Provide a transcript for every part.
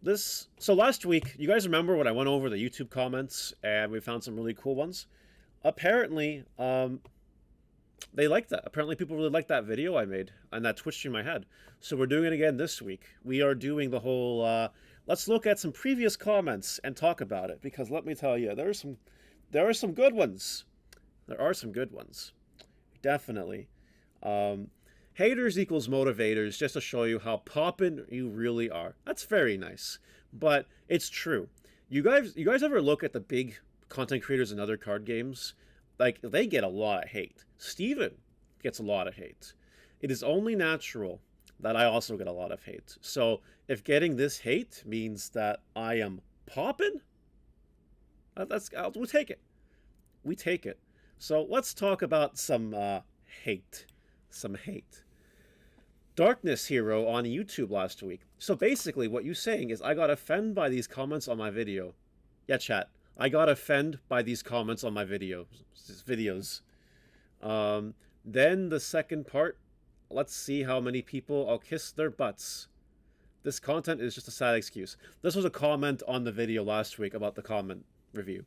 So last week, you guys remember when I went over the YouTube comments and we found some really cool ones? Apparently, they liked that. Apparently, people really liked that video I made and that Twitch stream I had. So we're doing it again this week. We are doing the whole. Let's look at some previous comments and talk about it because let me tell you, there are some good ones. There are some good ones, definitely. Um, Haters equals motivators, just to show you how poppin' you really are. That's very nice, but it's true. You guys ever look at the big content creators in other card games? Like they get a lot of hate. Steven gets a lot of hate. It is only natural that I also get a lot of hate. So if getting this hate means that I am poppin', we'll take it. We take it. So let's talk about some hate. Some hate. Darkness Hero on YouTube last week. So basically, what you're saying is I got offended by these comments on my video. Yeah, chat. I got offended by these comments on my videos. Then the second part. Let's see how many people I'll kiss their butts. This content is just a sad excuse. This was a comment on the video last week about the comment review.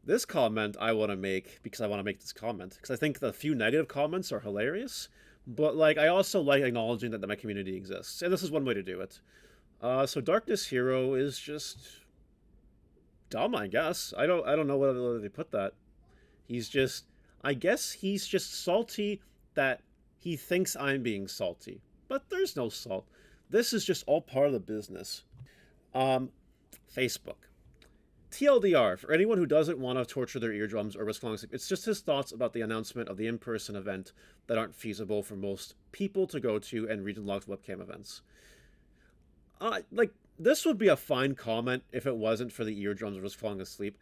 This comment I want to make because I want to make this comment because I think the few negative comments are hilarious, but like I also like acknowledging that my community exists, and this is one way to do it. So Darkness Hero is just dumb, I guess. I don't know whether they put that. He's just, I guess he's just salty that he thinks I'm being salty, but there's no salt. This is just all part of the business. Facebook. TLDR, for anyone who doesn't want to torture their eardrums or risk falling asleep, it's just his thoughts about the announcement of the in-person event that aren't feasible for most people to go to and region-locked webcam events. This would be a fine comment if it wasn't for the eardrums or risk falling asleep.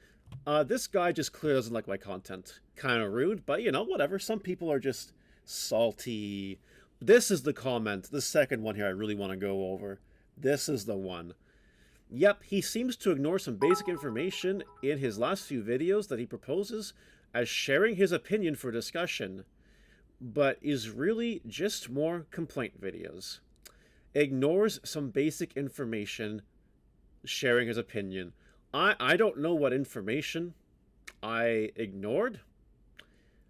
This guy just clearly doesn't like my content. Kind of rude, but you know, whatever. Some people are just salty. This is the comment, the second one here I really want to go over. This is the one. Yep, he seems to ignore some basic information in his last few videos that he proposes as sharing his opinion for discussion, but is really just more complaint videos. Ignores some basic information, sharing his opinion. I don't know what information I ignored.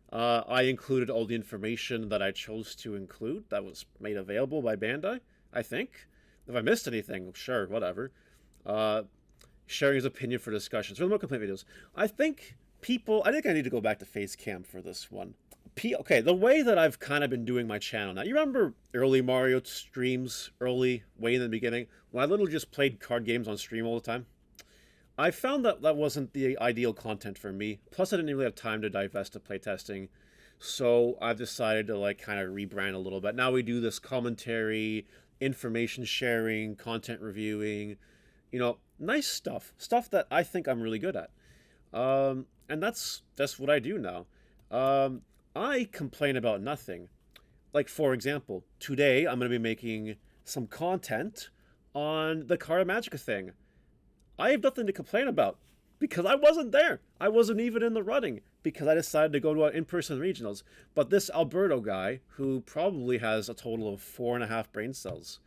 I included all the information that I chose to include that was made available by Bandai, I think. If I missed anything, sure, whatever. Sharing his opinion for discussions. For the more complaint videos. I think I need to go back to Facecam for this one. Okay, the way that I've kind of been doing my channel now. You remember early Mario streams, way in the beginning, when I literally just played card games on stream all the time? I found that that wasn't the ideal content for me. Plus, I didn't really have time to divest to playtesting. So I've decided to like kind of rebrand a little bit. Now we do this commentary, information sharing, content reviewing, you know, nice stuff that I think I'm really good at. And that's what I do now. I complain about nothing. Like for example, today I'm going to be making some content on the Card Magica thing. I have nothing to complain about because I wasn't there. I wasn't even in the running because I decided to go to in-person regionals. But this Alberto guy, who probably has a total of 4.5 brain cells,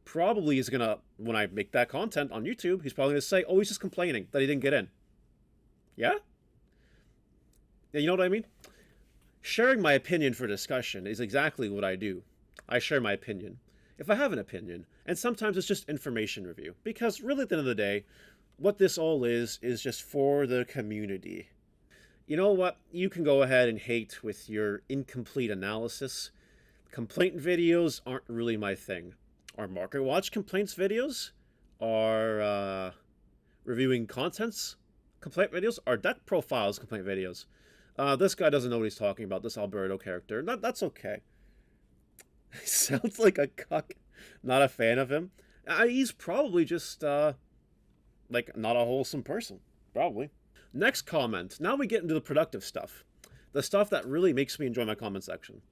probably is gonna, when I make that content on YouTube, he's probably gonna say, oh, he's just complaining that he didn't get in. Yeah? Yeah, you know what I mean? Sharing my opinion for discussion is exactly what I do. I share my opinion. If I have an opinion, and sometimes it's just information review. Because really at the end of the day, what this all is just for the community. You know what? You can go ahead and hate with your incomplete analysis. Complaint videos aren't really my thing. Our Market Watch complaints videos, our reviewing contents complaint videos, our deck profiles complaint videos. This guy doesn't know what he's talking about, this Alberto character. That's okay. He sounds like a cuck. Not a fan of him. He's probably just, like, not a wholesome person. Probably. Next comment. Now we get into the productive stuff. The stuff that really makes me enjoy my comment section.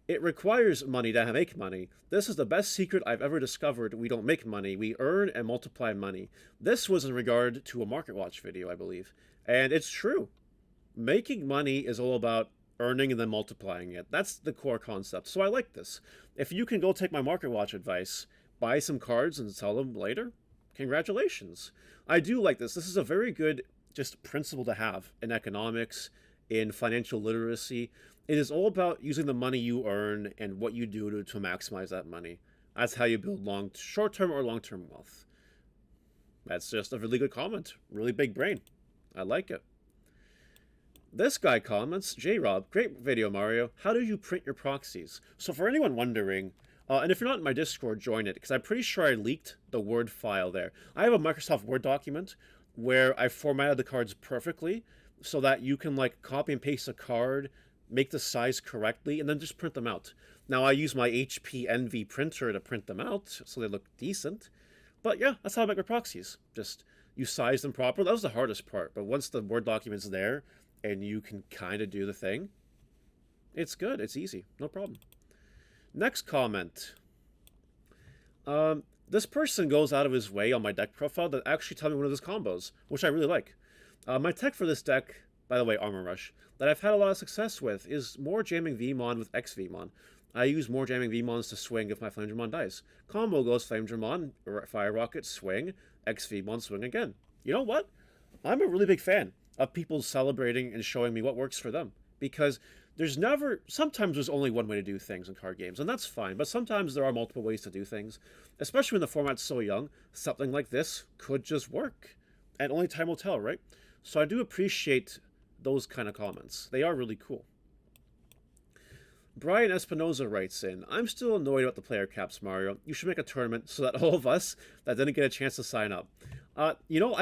It requires money to make money. This is the best secret I've ever discovered. We don't make money. We earn and multiply money. This was in regard to a Market Watch video, I believe. And it's true. Making money is all about earning and then multiplying it. That's the core concept. So I like this. If you can go take my Market Watch advice, buy some cards and sell them later, congratulations. I do like this. This is a very good just principle to have in economics, in financial literacy. It is all about using the money you earn and what you do to maximize that money. That's how you build short-term or long-term wealth. That's just a really good comment. Really big brain. I like it. This guy comments, J-Rob, great video, Mario. How do you print your proxies? So for anyone wondering, and if you're not in my Discord, join it, because I'm pretty sure I leaked the Word file there. I have a Microsoft Word document where I formatted the cards perfectly so that you can like copy and paste a card, make the size correctly, and then just print them out. Now I use my HP Envy printer to print them out so they look decent. But yeah, that's how I make my proxies. Just you size them properly. That was the hardest part. But once the Word document's there and you can kind of do the thing, it's good. It's easy. No problem. Next comment. This person goes out of his way on my deck profile to actually tell me one of his combos, which I really like. My tech for this deck, by the way, Armor Rush, that I've had a lot of success with is more jamming VMon with X VMon. I use more jamming VMons to swing if my Flame Dramon dies. Combo goes Flame Dramon, Fire Rocket, swing, X VMon, swing again. You know what? I'm a really big fan of people celebrating and showing me what works for them. Because sometimes there's only one way to do things in card games, and that's fine, but sometimes there are multiple ways to do things. Especially when the format's so young, something like this could just work. And only time will tell, right? So I do appreciate those kind of comments. They are really cool. Brian Espinoza writes in, I'm still annoyed about the player caps, Mario. You should make a tournament so that all of us that didn't get a chance to sign up. I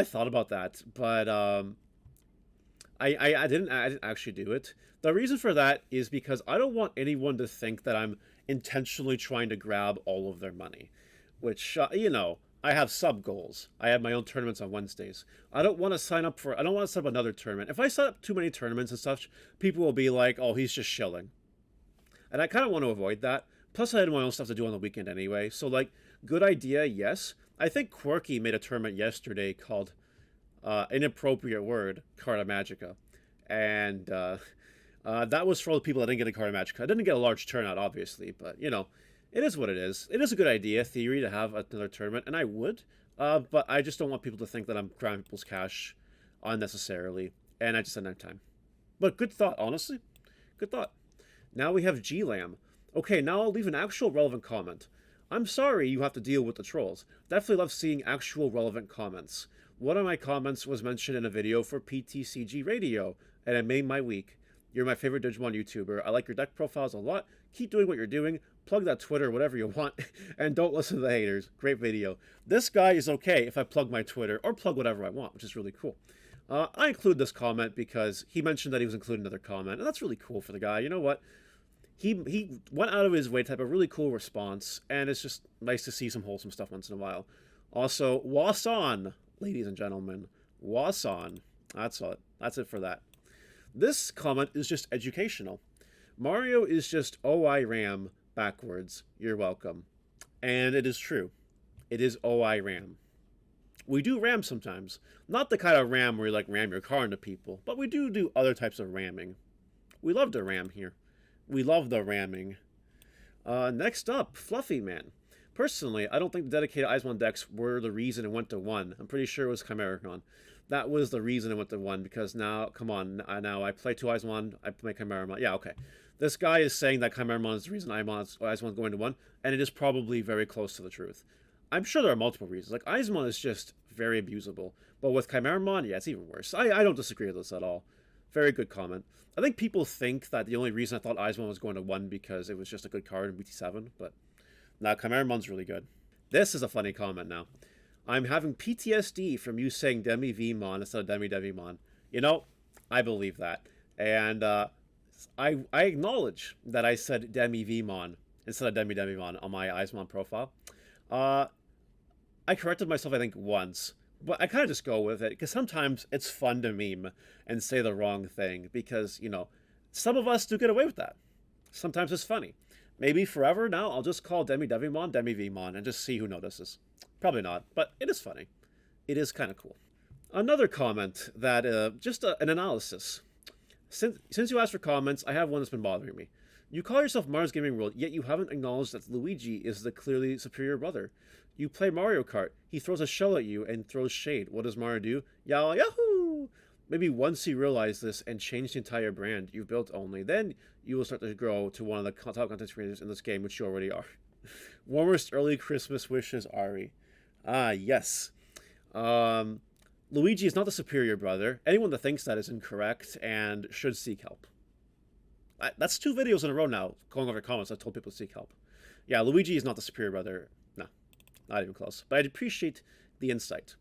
thought about that, but I didn't actually do it. The reason for that is because I don't want anyone to think that I'm intentionally trying to grab all of their money, which, I have sub goals. I have my own tournaments on Wednesdays. I don't want to set up another tournament. If I set up too many tournaments and such, people will be like, oh, he's just shilling. And I kind of want to avoid that. Plus, I had my own stuff to do on the weekend anyway. So, good idea, yes. I think Quirky made a tournament yesterday called Inappropriate Word, Carta Magica. And that was for all the people that didn't get a Carta Magica. I didn't get a large turnout, obviously, but, it is what it is. It is a good idea, theory, to have another tournament, and I would. But I just don't want people to think that I'm grabbing people's cash unnecessarily, and I just didn't have time. But good thought, honestly. Good thought. Now we have G-Lam. Okay, now I'll leave an actual relevant comment. I'm sorry you have to deal with the trolls. Definitely love seeing actual relevant comments. One of my comments was mentioned in a video for PTCG Radio, and it made my week. You're my favorite Digimon YouTuber. I like your deck profiles a lot. Keep doing what you're doing. Plug that Twitter, whatever you want, and don't listen to the haters. Great video. This guy is okay if I plug my Twitter, or plug whatever I want, which is really cool. I include this comment because he mentioned that he was including another comment, and that's really cool for the guy. You know what? He went out of his way to have a really cool response, and it's just nice to see some wholesome stuff once in a while. Also, Wason, ladies and gentlemen. Wason. That's it. That's it for that. This comment is just educational. Mario is just OI RAM backwards. You're welcome. And it is true. It is OI RAM. We do ram sometimes. Not the kind of ram where you ram your car into people, but we do other types of ramming. We love to ram here. We love the ramming. Next up, Fluffy Man. Personally, I don't think the dedicated Eismon decks were the reason it went to 1. I'm pretty sure it was Chimericon. That was the reason it went to 1, because now, come on, now I play 2 Eismon, I play Chimeramon. Yeah, okay. This guy is saying that Chimeramon is the reason Eismon's going to 1, and it is probably very close to the truth. I'm sure there are multiple reasons. Eismon is just very abusable. But with Chimeramon, yeah, it's even worse. I don't disagree with this at all. Very good comment. I think people think that the only reason I thought Eismon was going to 1 because it was just a good card in BT7, but now Chimeramon's really good. This is a funny comment now. I'm having PTSD from you saying Demi Vmon instead of Demi Devimon. I believe that. And I acknowledge that I said Demi Vmon instead of Demi Devimon on my Eismon profile. I corrected myself, I think, once. But I kind of just go with it, because sometimes it's fun to meme and say the wrong thing, because, some of us do get away with that. Sometimes it's funny. Maybe forever now, I'll just call Demi Devimon Demi Vmon and just see who notices. Probably not, but it is funny. It is kind of cool. Another comment that, an analysis. Since you asked for comments, I have one that's been bothering me. You call yourself Mars Gaming World, yet you haven't acknowledged that Luigi is the clearly superior brother. You play Mario Kart. He throws a shell at you and throws shade. What does Mario do? Yahoo! Maybe once you realize this and change the entire brand you've built only, then you will start to grow to one of the top content creators in this game, which you already are. Warmest early Christmas wishes, Ari. Ah, yes. Luigi is not the superior brother. Anyone that thinks that is incorrect and should seek help. That's 2 videos in a row now, going over comments. I told people to seek help. Yeah, Luigi is not the superior brother. No, not even close. But I'd appreciate the insight.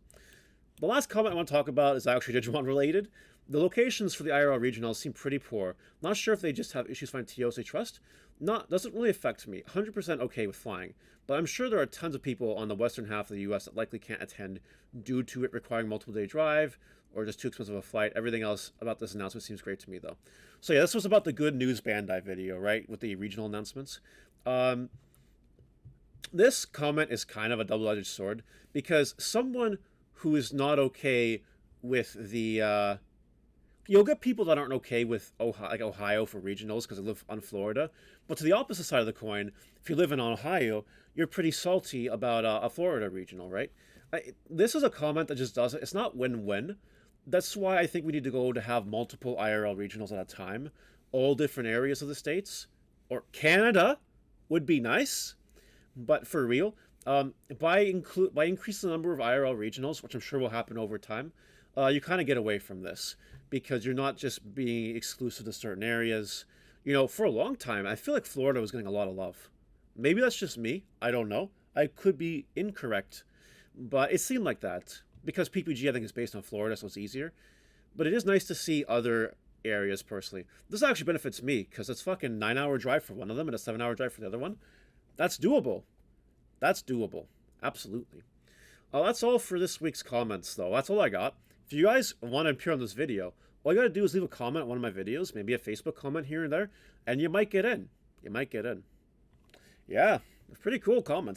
The last comment I want to talk about is actually Digimon related. The locations for the IRL regionals seem pretty poor. Not sure if they just have issues finding TOs they trust. Doesn't really affect me. 100% okay with flying. But I'm sure there are tons of people on the western half of the US that likely can't attend due to it requiring multiple day drive or just too expensive a flight. Everything else about this announcement seems great to me, though. So yeah, this was about the Good News Bandai video, right? With the regional announcements. This comment is kind of a double-edged sword because someone who is not okay with the... you'll get people that aren't okay with Ohio for regionals because they live on Florida. But to the opposite side of the coin, if you live in Ohio, you're pretty salty about a Florida regional, right? This is a comment that just doesn't... It's not win-win. That's why I think we need to go to have multiple IRL regionals at a time. All different areas of the States. Or Canada would be nice. But for real, by increasing the number of IRL regionals, which I'm sure will happen over time, you kind of get away from this. Because you're not just being exclusive to certain areas. You know, for a long time, I feel like Florida was getting a lot of love. Maybe that's just me. I don't know. I could be incorrect. But it seemed like that. Because PPG, I think, is based on Florida, so it's easier. But it is nice to see other areas, personally. This actually benefits me, because it's fucking 9-hour drive for one of them and a 7-hour drive for the other one. That's doable. That's doable. Absolutely. That's all for this week's comments, though. That's all I got. If you guys want to appear on this video, all you gotta do is leave a comment on one of my videos, maybe a Facebook comment here and there, and you might get in. You might get in. Yeah, pretty cool comments.